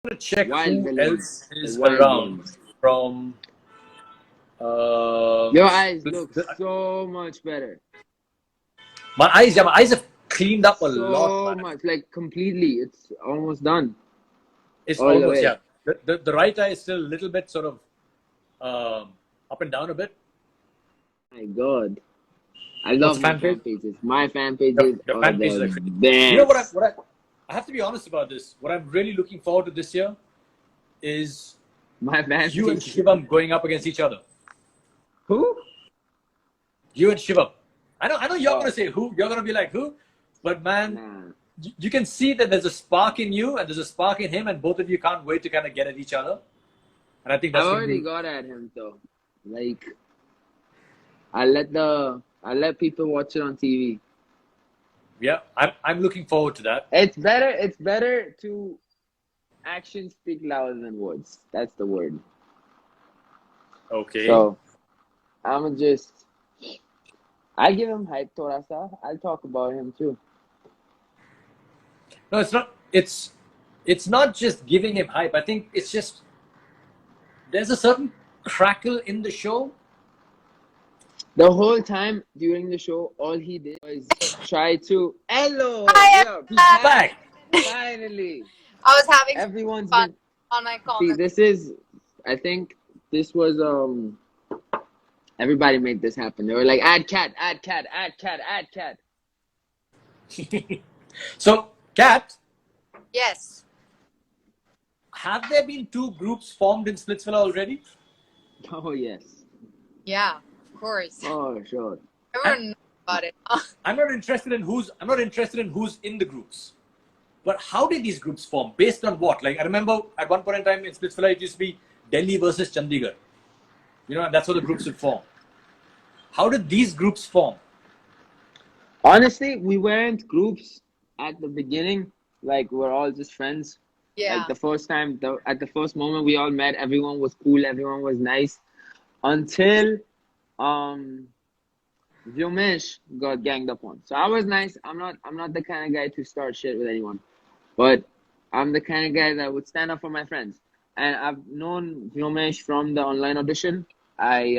to check Wild who villains. else is Wild around villains. from. Your eyes look so much better. My eyes have cleaned up a lot, So man. much, like completely. It's almost done. It's All the almost, way. yeah. The right eye is still a little bit sort of up and down a bit. My God. I love my fan page? fan pages. My fan pages Your are fan pages the are crazy. best. You know what I have to be honest about this. What I'm really looking forward to this year is My fan you and page. Shivam going up against each other. Who? You and Shivam. I know you're gonna say who. You're gonna be like who, but man, Nah. you can see that there's a spark in you and there's a spark in him, and both of you can't wait to kind of get at each other. And I think that's I've gonna already be. got at him though. Like I let people watch it on TV. Yeah, I'm looking forward to that. It's better to actions speak louder than words. That's the word. Okay. So I'll give him hype, thoda sa. I'll talk about him too. No, it's not. It's not just giving him hype. I think it's just there's a certain crackle in the show. The whole time during the show, all he did was try to hello. Hi, Yeah, He's back. finally. I was having Everyone's fun been. on my See, comments. this is. I think this was Everybody made this happen. They were like, add cat, add cat, add cat, add cat. So, Kat, Yes. have there been 2 groups formed in Splitsvilla already? Oh yes. Yeah, of course. Oh sure. Everyone knows about it. I'm not interested in who's in the groups. But how did these groups form? Based on what? Like I remember at one point in time in Splitsvilla it used to be Delhi versus Chandigarh. You know, and that's how the groups would form. How did these groups form? Honestly, we weren't groups at the beginning. Like we're all just friends. Yeah. Like the first time, at the first moment we all met, everyone was cool, everyone was nice, until Vyomesh got ganged up on. So I was nice. I'm not the kind of guy to start shit with anyone, but I'm the kind of guy that would stand up for my friends. And I've known Vyomesh from the online audition. I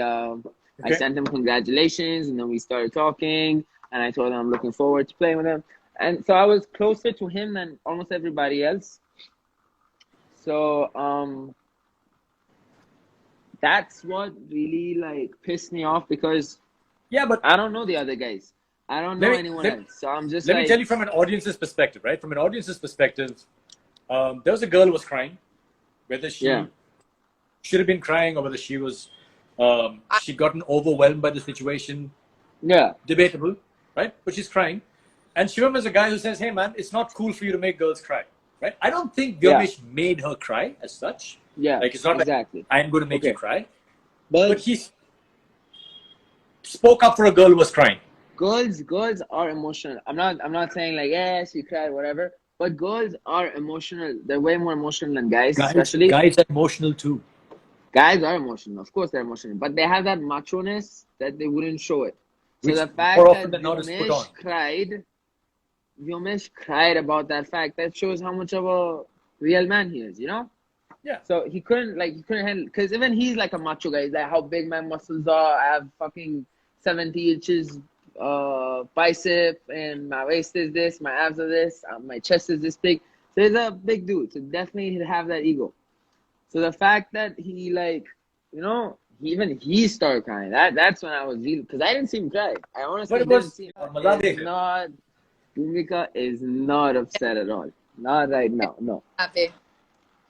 sent him congratulations, and then we started talking, and I told him I'm looking forward to playing with him. And so I was closer to him than almost everybody else. So that's what really like pissed me off, because Yeah, but I don't know the other guys. I don't know anyone else. So I'm just let like, me tell you from an audience's perspective, right? From an audience's perspective, there was a girl who was crying. Whether she should have been crying or whether she was she'd gotten overwhelmed by the situation. yeah. Debatable, right? But she's crying. And Shivam is a guy who says, hey man, it's not cool for you to make girls cry. Right? I don't think Vyomesh made her cry as such. Yeah. Like it's not exactly. like I'm going to make you cry. But But he spoke up for a girl who was crying. girls are emotional. I'm not saying like, yeah, she cried, whatever. But girls are emotional. They're way more emotional than guys, especially. Guys are emotional too. Guys are emotional. Of course they're emotional. But they have that macho-ness that they wouldn't show it. So Which the fact more that often than not is put on. Vyomesh cried about that fact. That shows how much of a real man he is, you know? Yeah. So he couldn't handle, because even he's like a macho guy. He's like, how big my muscles are. I have fucking 70 inches bicep, and my waist is this, my abs are this, my chest is this big. So he's a big dude. So definitely he'd have that ego. So the fact that he like, you know, even he started crying. That's when I was really, because I didn't see him cry. I honestly didn't see him. Bhumika is not upset at all. Not right now. No. Happy.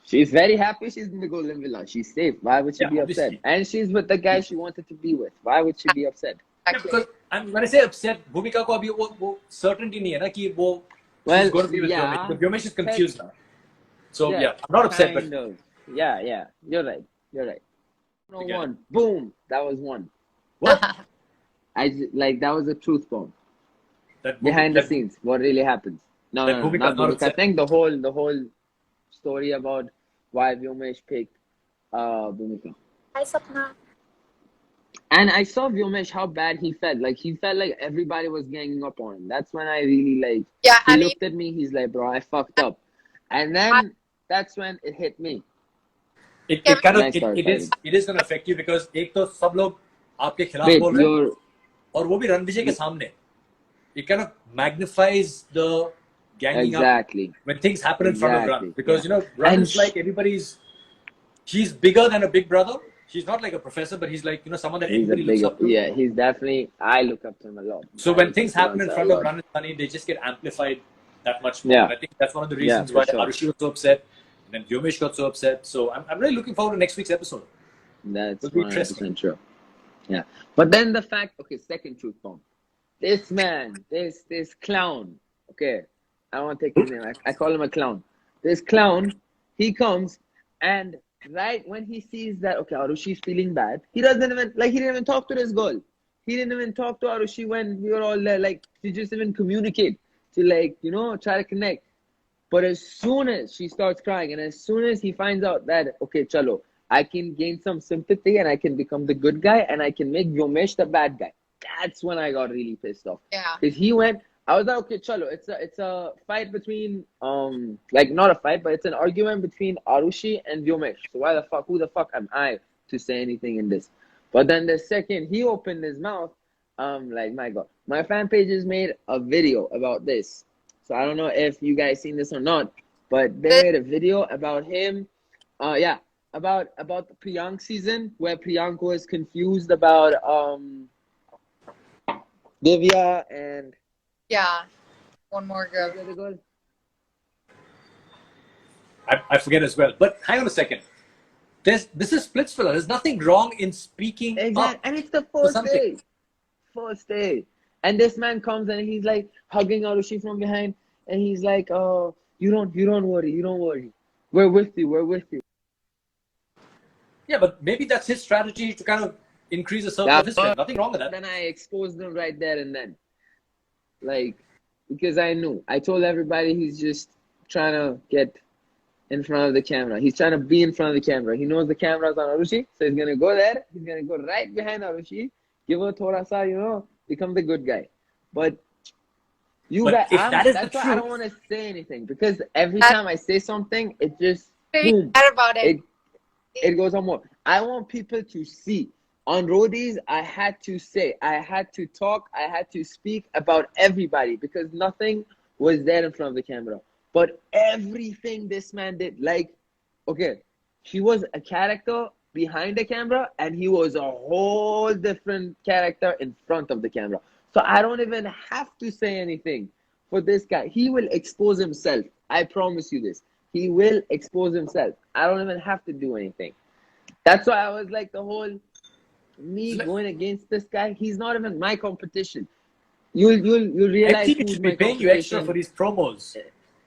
She's very happy. She's in the Golden Villa. She's safe. Why would she be upset? And she's with the guy she wanted to be with. Why would she be upset? Yeah, because when I say upset, Bhumika ko abhi wo certainty nahi hai na ki wo she's going to be with Vyomesh. But Vyomesh is confused now. So I'm not upset. But yeah. You're right. No one. Boom. That was one. What? That was a truth bomb. That behind the scenes, what really happens? No, not Bhumika. I think the whole story about why Vyomesh picked Bhumika. Hi, Sapna. And I saw Vyomesh, how bad he felt. Like he felt like everybody was ganging up on him. That's when I really like. Yeah, he looked at me. He's like, "Bro, I fucked up." And then that's when it hit me. It kind of Nice start, it is going to affect you because एक तो सब लोग आपके खिलाफ Wait, बोल रहे हैं you're और वो भी रणविजय के सामने. It kind of magnifies the ganging exactly. up when things happen in front of Run, Exactly. because you know Run And is like he's bigger than a big brother. He's not like a professor, but he's like, you know, someone that He's a everybody looks big, up to. yeah, he's definitely, I look up to him a lot. So I when look things up to happen in Run front a of lot. Run and Sunny, they just get amplified that much more. Yeah. And I think that's one of the Yeah, reasons for why sure. Arushi was so upset, and then Vyomesh got so upset. So I'm really looking forward to next week's episode. That's It'll be interesting. 100% true. Yeah. But then the fact, okay, second truth bomb. This man, this clown, okay, I don't want to take his name. I call him a clown. This clown, he comes and right when he sees that, okay, Arushi's feeling bad, he didn't even talk to this girl. He didn't even talk to Arushi when we were all there, like, to just even communicate, to like, you know, try to connect. But as soon as she starts crying and as soon as he finds out that, okay, chalo, I can gain some sympathy and I can become the good guy and I can make Vyomesh the bad guy. That's when I got really pissed off. Yeah. Because he went, I was like, okay, chalo, it's a fight between, like not a fight, but it's an argument between Arushi and Vyomesh. So who the fuck am I to say anything in this? But then the second he opened his mouth, like, my God, my fan page has made a video about this. So I don't know if you guys seen this or not, but they made a video about him. About the Priyank season where Priyank was confused about Divya and Yeah. One more girl. the other girl. I forget as well. But hang on a second. This is Splitsvilla. There's nothing wrong in speaking Exactly. up. And it's the for first something. day. First day. And this man comes and he's like hugging Arushi from behind and he's like, oh, you don't worry. We're with you. Yeah, but maybe that's his strategy to kind of increase the circle of his friends. Nothing wrong with that. Then I exposed him right there and then. Like, because I knew. I told everybody he's just trying to get in front of the camera. He's trying to be in front of the camera. He knows the camera's on Arushi, so he's going to go there. He's going to go right behind Arushi, give her thoda sa, you know, become the good guy. But But if that is that's the why I truth- don't want to say anything. Because every time I say something, it just, Very boom, sad about it. it goes on more. I want people to see. On roadies, I had to say, I had to talk, I had to speak about everybody because nothing was there in front of the camera. But everything this man did, like, okay, he was a character behind the camera and he was a whole different character in front of the camera. So I don't even have to say anything for this guy. He will expose himself. I promise you this. He will expose himself. I don't even have to do anything. That's why I was like, the whole me going against this guy, he's not even my competition. You'll realize MTV who's should my be paying you extra competition for these promos.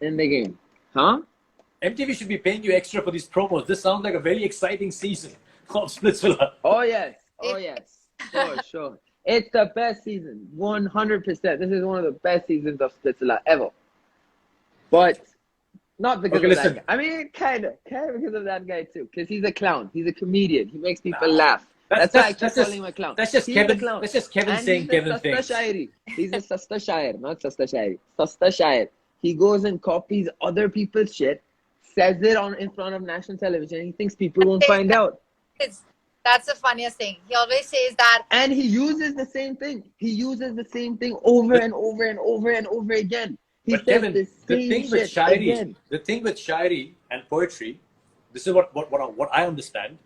in the game. Huh? MTV should be paying you extra for these promos. This sounds like a very exciting season of Splitsvilla. Oh yes. For sure. It's the best season. 100%. This is one of the best seasons of Splitsvilla ever. But not because Okay, of listen. that guy. I mean, kind of because of that guy too. Because he's a clown. He's a comedian. He makes people laugh. That's why I keep calling him a clown. That's just He's Kevin. a clown. That's just Kevin And saying he's Kevin a things. Sasta Shairi. He's a Sasta Shair, not Sasta Shairi. Sasta Shair. He goes and copies other people's shit, says it in front of national television. He thinks people won't find out. That's the funniest thing. He always says that. And he uses the same thing. He uses the same thing over and over and over and over again. He But says Kevin, the the same thing with shit Shairi, again. the thing with Shairi and poetry, this is what I understand.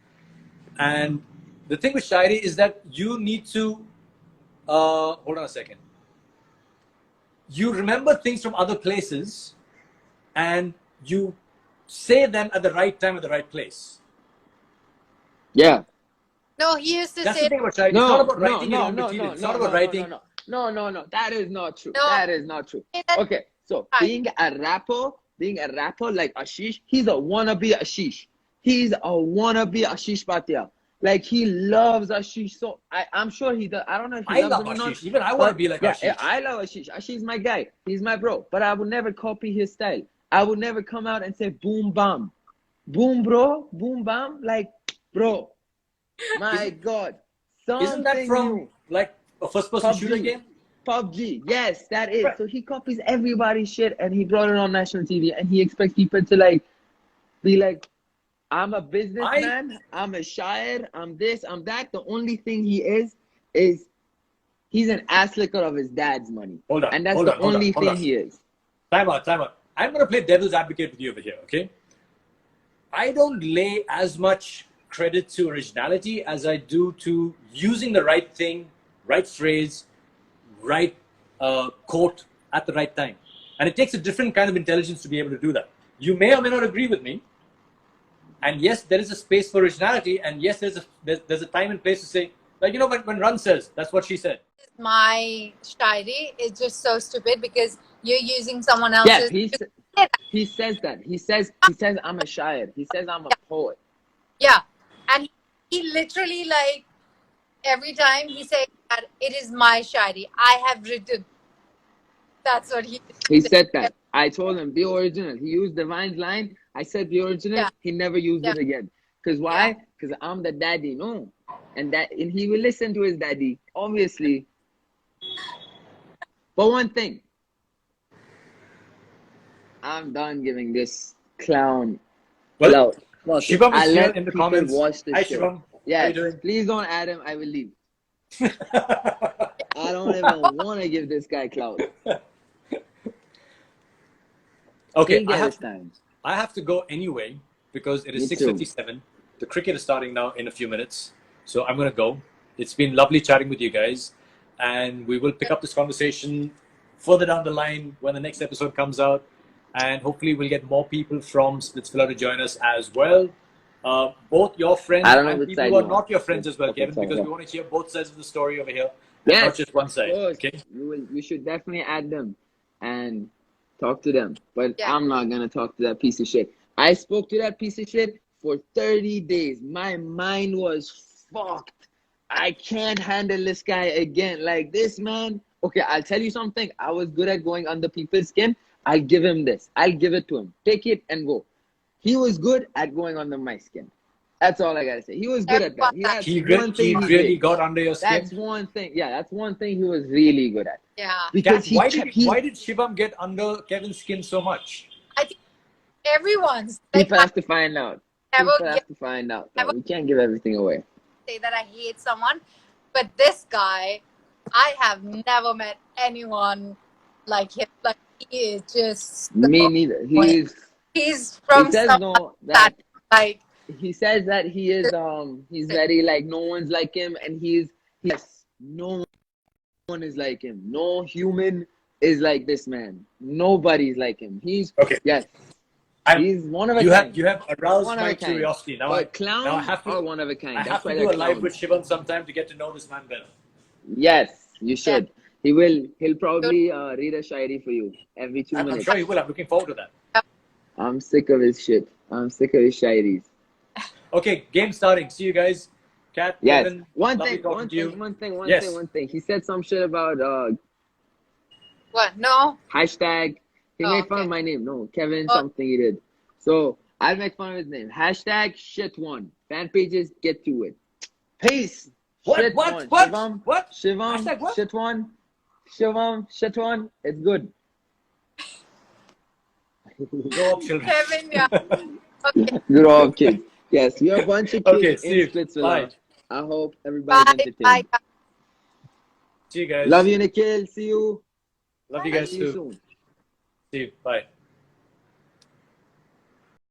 And the thing with Shairi is that you need to, hold on a second. You remember things from other places and you say them at the right time at the right place. Yeah. No, he used to That's say. the thing about Shairi. It's not about writing your own material. It's not about writing. No. That is not true. No. That is not true. Okay, so being a rapper like Ashish, he's a wannabe Ashish. He's a wannabe Ashish Bhatia. Like, he loves Ashish. So I'm sure he does. I don't know if he I loves love him or Ashish. not. Even I want to be like Yeah, Ashish. I love Ashish. Ashish's my guy. He's my bro. But I would never copy his style. I would never come out and say boom bam. Boom bro, boom bam. Like, bro. My God. Isn't that Something from new. like a first-person PUBG. shooter game? PUBG. Yes, that is. Right. So he copies everybody's shit and he brought it on national TV and he expects people to like Be like, I'm a businessman, I'm a shire, I'm this, I'm that. The only thing he is he's an ass licker of his dad's money. Hold on. And that's hold the on, hold only on, hold thing on. he is. Time out. I'm going to play devil's advocate with you over here, okay? I don't lay as much credit to originality as I do to using the right thing, right phrase, right quote at the right time. And it takes a different kind of intelligence to be able to do that. You may or may not agree with me. And yes, there is a space for originality. And yes, there's a time and place to say, like, you know, when Run says, that's what she said. My shairi is just so stupid because you're using someone Yeah, else's. he says that. He says I'm a shire. He says I'm a poet. Yeah. And he literally, like, every time he says that it is my shairi, I have written. That's what He said that. I told him, be original. He used Divine's line. I said, be original. Yeah. He never used it again. Because why? Because I'm the daddy. No. And he will listen to his daddy, obviously. But one thing. I'm done giving this clown Well, clout. Shivam I is here let in the people comments. watch this Hi, show. Shivam. Yeah, How you doing? please don't add him. I will leave. I don't even want to give this guy clout. Okay, He'll get his time. I have to go anyway because it is Me too. 6:57. The cricket is starting now in a few minutes. So I'm going to go. It's been lovely chatting with you guys. And we will pick up this conversation further down the line when the next episode comes out. And hopefully we'll get more people from Splitsvilla to join us as well. Both your friends I don't know and which people side who are you not want. your friends as well, Okay, Kevin, sorry, because yeah. we want to hear both sides of the story over here. And Yes, not just one of side. course. Okay. We should definitely add them and talk to them. But Yeah. I'm not going to talk to that piece of shit. I spoke to that piece of shit for 30 days. My mind was fucked. I can't handle this guy again. Like this man. Okay, I'll tell you something. I was good at going under people's skin. I'll give him this. I'll give it to him. Take it and go. He was good at going under my skin. That's all I gotta say. He was good at that. He One thing he really did. got under your skin. That's one thing. Yeah, that's one thing he was really good at. Yeah. Because Kat, why did Shivam get under Kevin's skin so much? I think everyone's like, People have to find out. Never People have to find out. Though. We can't give everything away. say that I hate someone, but this guy, I have never met anyone like him. Like he is just Me neither. he's from He says some no that like he says that he is he's very like no one's like him and yes, no one is like him. No human is like this man. Nobody's like him. He's Okay. yes. And he's one of a kind. You have aroused One of my a kind. curiosity. Now But clowns I have to are one of a kind. I That's have why to they're do a live clowns. with Shivam sometime to get to know this man better. Yes, you should. He'll probably read a shairi for you every 2 I'm minutes. sure he will. I'm looking forward to that. I'm sick of his shit. I'm sick of his shairis. Okay, game starting. See you guys. Kat, Yes. Kevin, One lovely thing. talking to you. One thing. He said some shit about what? No. hashtag. He Oh, made fun okay. of my name. No, Kevin Oh. something he did. So I'll make fun of his name. Hashtag shit one. Fan pages, get to it. Peace. What? Shit What? one. What? Shivam. What? Shivam. Hashtag what? Shit one. Shivam. Shit one. It's good. Grow up, children. Kevin, yeah. Okay. You're all kids. Yes, we are a bunch of kids Okay, see in you. Splitsvilla. Bye. I hope everybody's Bye. entertained. Bye. See you guys. Love you, Nikhil. See you. Love you I'll guys see you too. soon. See you. Bye.